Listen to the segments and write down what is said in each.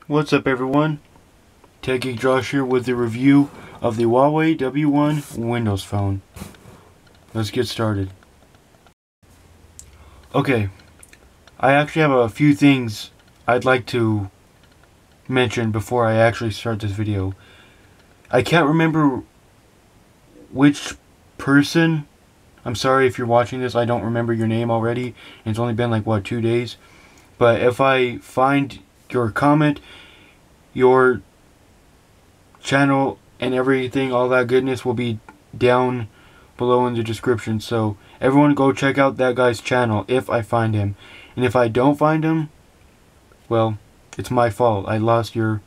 What's up everyone? Tech Geek Josh here with the review of the Huawei W1 Windows Phone. Let's get started. Okay, I actually have a few things I'd like to mention before I actually start this video. I can't remember which person, I'm sorry if you're watching this, I don't remember your name already, and it's only been like, what, 2 days? But if I find your comment, your channel and everything, all that goodness will be down below in the description. So everyone go check out that guy's channel if I find him. And if I don't find him, well, it's my fault. I lost your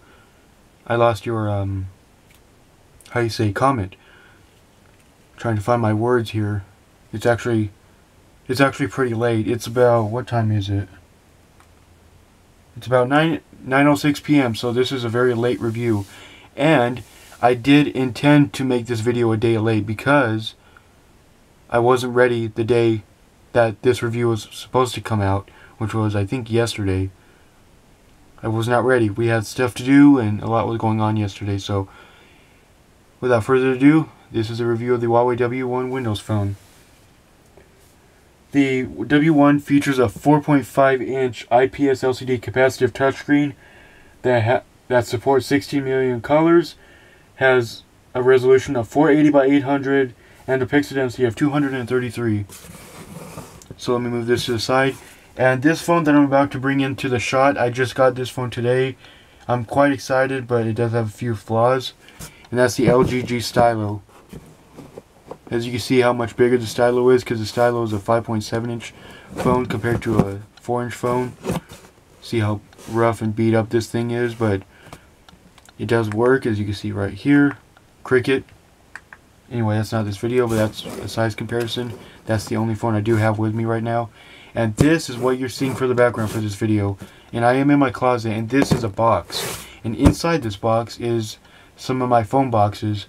how you say, comment. Trying to find my words here. It's actually pretty late. It's about, what time is it? It's about 9:06 p.m. so this is a very late review. And I did intend to make this video a day late because I wasn't ready the day that this review was supposed to come out, which was, I think, yesterday. I was not ready. We had stuff to do and a lot was going on yesterday. So without further ado, this is a review of the Huawei W1 Windows Phone. The W1 features a 4.5-inch IPS LCD capacitive touchscreen that supports 16 million colors, has a resolution of 480 by 800, and a pixel density of 233. So let me move this to the side. And this phone that I'm about to bring into the shot, I just got this phone today. I'm quite excited, but it does have a few flaws. And that's the LG G Stylo. As you can see how much bigger the Stylo is, because the Stylo is a 5.7-inch phone compared to a 4-inch phone. See how rough and beat up this thing is, but it does work, as you can see right here. Cricket. Anyway, that's not this video, but that's a size comparison. That's the only phone I do have with me right now. And this is what you're seeing for the background for this video. And I am in my closet, and this is a box. And inside this box is some of my phone boxes.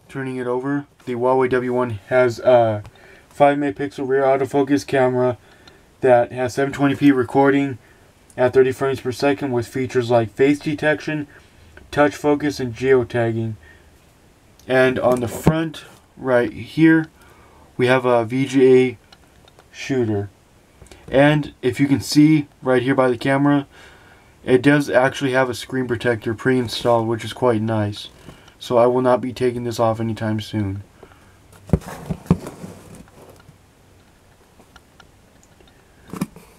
Turning it over, the Huawei W1 has a 5-megapixel rear autofocus camera that has 720p recording at 30 frames per second with features like face detection, touch focus, and geotagging. And on the front right here, we have a VGA shooter. And if you can see right here by the camera, it does actually have a screen protector pre-installed, which is quite nice. So I will not be taking this off anytime soon.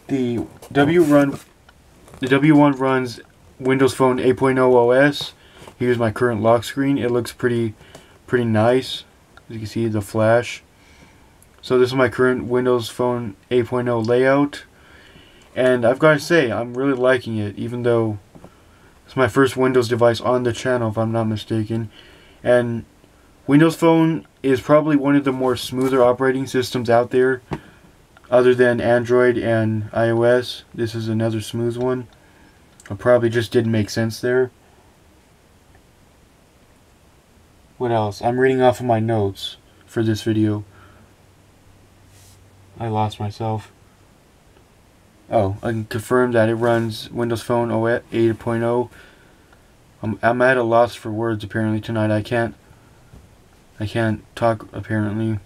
The W1 runs Windows Phone 8.0 OS. Here's my current lock screen. It looks pretty nice. As you can see, the flash. So this is my current Windows Phone 8.0 layout. And I've got to say, I'm really liking it, even though it's my first Windows device on the channel, if I'm not mistaken. And Windows Phone is probably one of the more smoother operating systems out there, other than Android and iOS. This is another smooth one. It probably just didn't make sense there. What else? I'm reading off of my notes for this video. I lost myself. Oh, I can confirm that it runs Windows Phone 8.0. I'm at a loss for words apparently tonight. I can't talk apparently.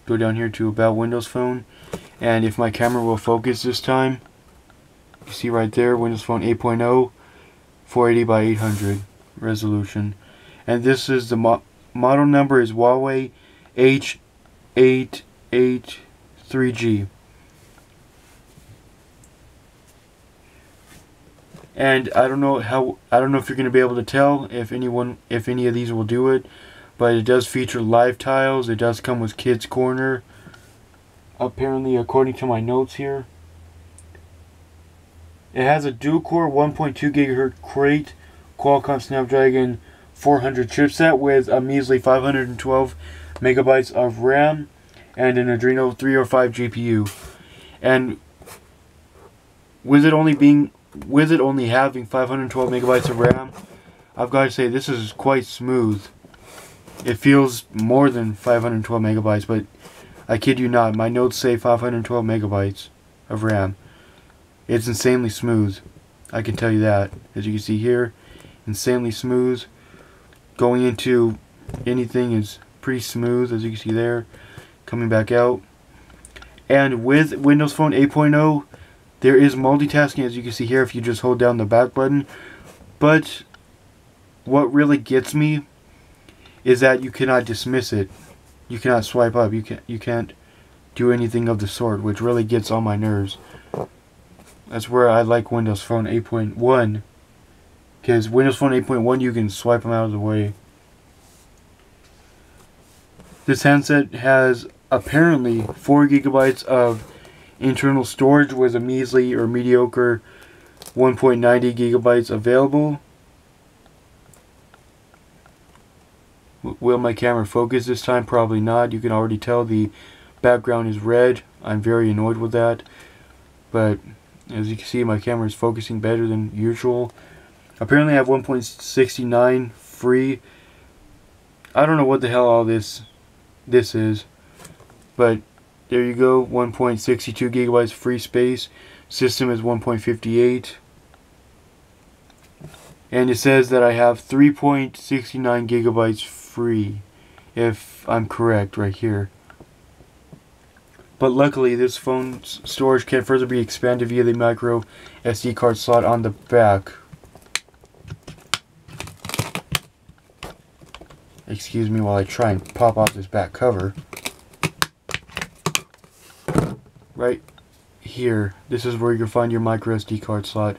Go down here to About Windows Phone, and if my camera will focus this time, you see right there, Windows Phone 8.0, 480 by 800 resolution. And this is the model number is Huawei H883G. And I don't know if you're going to be able to tell if any of these will do it, but it does feature live tiles. It does come with Kids Corner, apparently, according to my notes here. It has a dual-core 1.2 GHz Crate Qualcomm Snapdragon 400 chipset with a measly 512 megabytes of RAM and an Adreno 305 GPU. And with it only having 512 megabytes of RAM, I've got to say this is quite smooth. It feels more than 512 megabytes, but I kid you not, my notes say 512 megabytes of RAM. It's insanely smooth. I can tell you that. As you can see here, insanely smooth. Going into anything is pretty smooth, as you can see there. Coming back out. And with Windows Phone 8.0, there is multitasking, as you can see here, if you just hold down the back button. But what really gets me is that you cannot dismiss it. You cannot swipe up. You can't do anything of the sort, which really gets on my nerves. That's where I like Windows Phone 8.1, because Windows Phone 8.1 you can swipe them out of the way. This handset has apparently 4 gigabytes of internal storage with a measly or mediocre 1.90 gigabytes available. Will my camera focus this time? Probably not. You can already tell the background is red. I'm very annoyed with that. But as you can see, my camera is focusing better than usual. Apparently I have 1.69 free. I don't know what the hell all this is. But there you go. 1.62 gigabytes free space. System is 1.58. And it says that I have 3.69 gigabytes free, if I'm correct right here. But luckily this phone's storage can further be expanded via the micro SD card slot on the back. Excuse me while I try and pop off this back cover. Right here, this is where you'll find your micro SD card slot.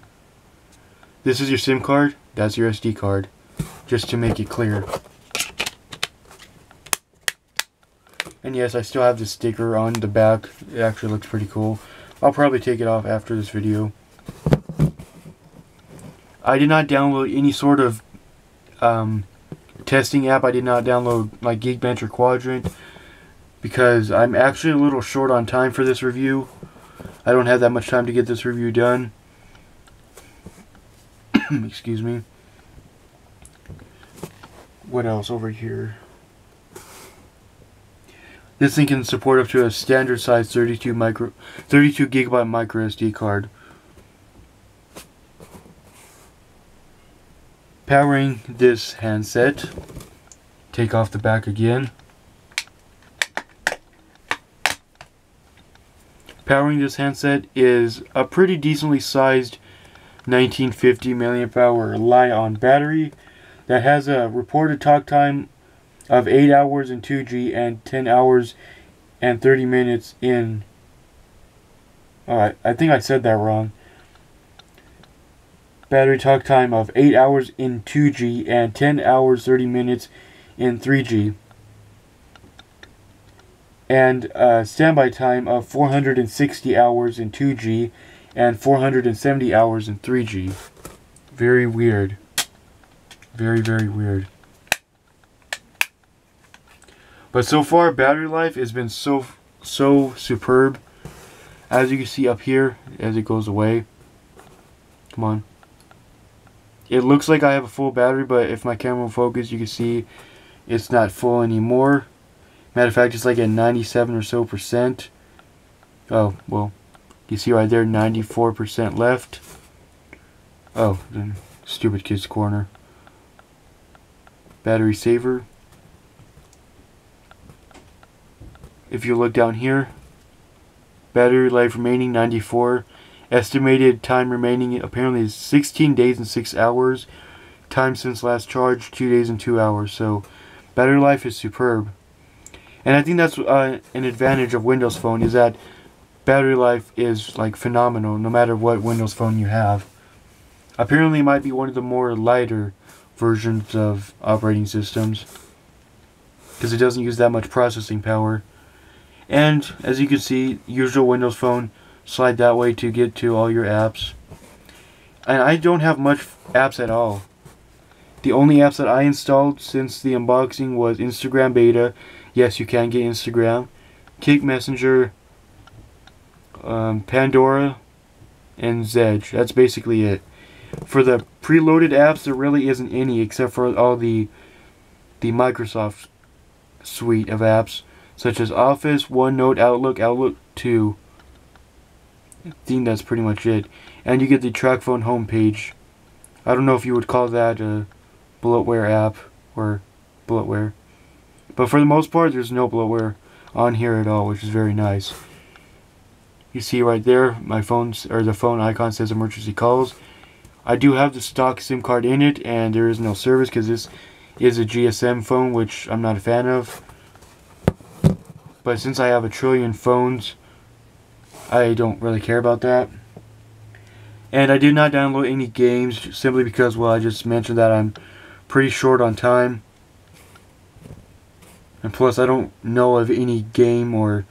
This is your SIM card, that's your SD card, just to make it clear. And yes, I still have the sticker on the back. It actually looks pretty cool. I'll probably take it off after this video. I did not download any sort of testing app. I did not download like Geekbench or Quadrant because I'm actually a little short on time for this review. I don't have that much time to get this review done. Excuse me. What else over here? This thing can support up to a standard size 32 gigabyte micro SD card. Powering this handset. Take off the back again. Powering this handset is a pretty decently sized 1950 mAh Li-ion battery that has a reported talk time of 8 hours in 2G and 10 hours and 30 minutes in... Alright, I think I said that wrong. Battery talk time of 8 hours in 2G and 10 hours 30 minutes in 3G. And standby time of 460 hours in 2G and 470 hours in 3G. Very weird. Very, very weird. But so far, battery life has been so superb. As you can see up here, as it goes away. Come on. It looks like I have a full battery, but if my camera will focus, you can see it's not full anymore. Matter of fact, it's like at 97 or so percent. Oh, well, you see right there, 94% left. Oh, the stupid kid's corner. Battery saver. If you look down here, battery life remaining 94. Estimated time remaining apparently is 16 days and 6 hours. Time since last charge, 2 days and 2 hours. So battery life is superb. And I think that's an advantage of Windows Phone, is that battery life is like phenomenal no matter what Windows Phone you have. Apparently it might be one of the more lighter versions of operating systems because it doesn't use that much processing power. And as you can see, usual Windows Phone, slide that way to get to all your apps. And I don't have much apps at all. The only apps that I installed since the unboxing was Instagram Beta. Yes, you can get Instagram. Kick Messenger, Pandora, and Zedge. That's basically it. For the preloaded apps, there really isn't any except for all the Microsoft suite of apps, such as Office, OneNote, Outlook, Outlook 2. I think that's pretty much it. And you get the TrackPhone homepage. I don't know if you would call that a bloatware app or bloatware. But for the most part, there's no bloatware on here at all, which is very nice. You see right there, my phone's, or the phone icon says emergency calls. I do have the stock SIM card in it, and there is no service because this is a GSM phone, which I'm not a fan of. But since I have a trillion phones, I don't really care about that. And I did not download any games simply because, well, I just mentioned that I'm pretty short on time. And plus, I don't know of any game or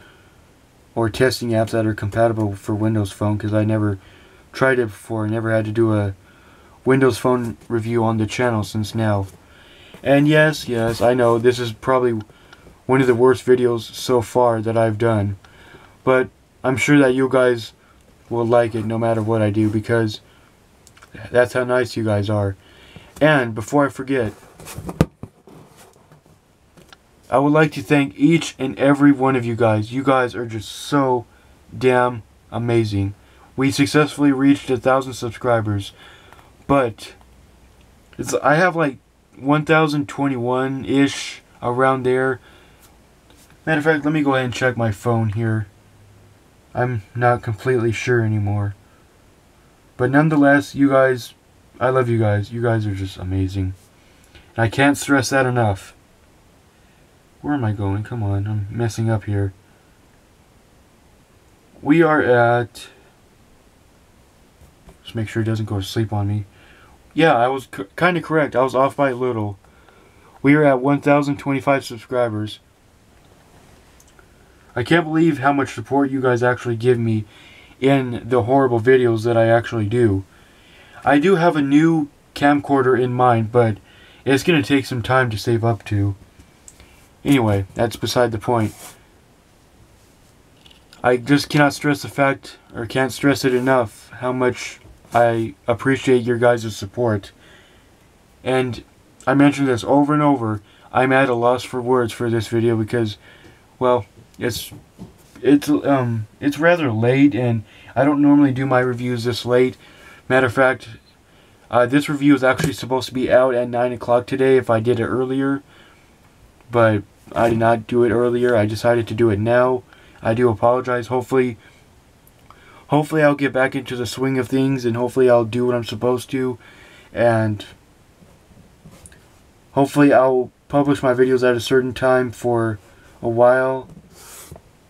testing apps that are compatible for Windows Phone because I never tried it before. I never had to do a Windows Phone review on the channel since now. And yes, I know this is probably one of the worst videos so far that I've done. But I'm sure that you guys will like it no matter what I do because that's how nice you guys are. And before I forget, I would like to thank each and every one of you guys. You guys are just so damn amazing. We successfully reached 1,000 subscribers, but I have like 1,021-ish around there. Matter of fact, let me go ahead and check my phone here. I'm not completely sure anymore. But nonetheless, you guys, I love you guys. You guys are just amazing. And I can't stress that enough. Where am I going? Come on, I'm messing up here. We are at... Just make sure it doesn't go to sleep on me. Yeah, I was kind of correct. I was off by a little. We are at 1,025 subscribers. I can't believe how much support you guys actually give me in the horrible videos that I actually do. I do have a new camcorder in mind, but it's going to take some time to save up to. Anyway, that's beside the point. I just cannot stress the fact, or can't stress it enough, how much I appreciate your guys' support. And I mentioned this over and over. I'm at a loss for words for this video because, well, it's rather late, and I don't normally do my reviews this late. Matter of fact, this review is actually supposed to be out at 9 o'clock today if I did it earlier. But I did not do it earlier. I decided to do it now. I do apologize. Hopefully I'll get back into the swing of things, and hopefully I'll do what I'm supposed to. And hopefully I'll publish my videos at a certain time for a while.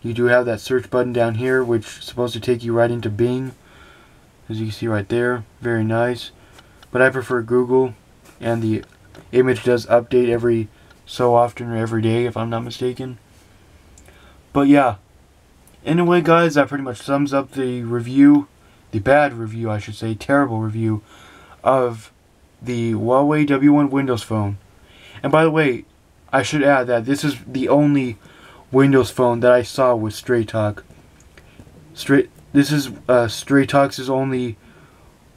You do have that search button down here, which is supposed to take you right into Bing. As you can see right there. Very nice. But I prefer Google, and the image does update every so often or every day if I'm not mistaken. But yeah, anyway guys, that pretty much sums up the review, the bad review I should say, terrible review of the Huawei W1 Windows Phone. And by the way, I should add that this is the only Windows Phone that I saw with Straight Talk. This is Straight Talk's only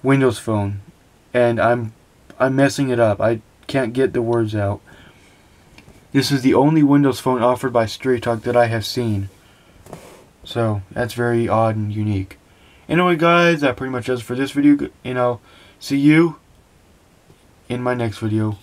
Windows Phone, and I'm messing it up. I can't get the words out. This is the only Windows Phone offered by Straight Talk that I have seen. So, that's very odd and unique. Anyway guys, that pretty much does it for this video, and I'll see you in my next video.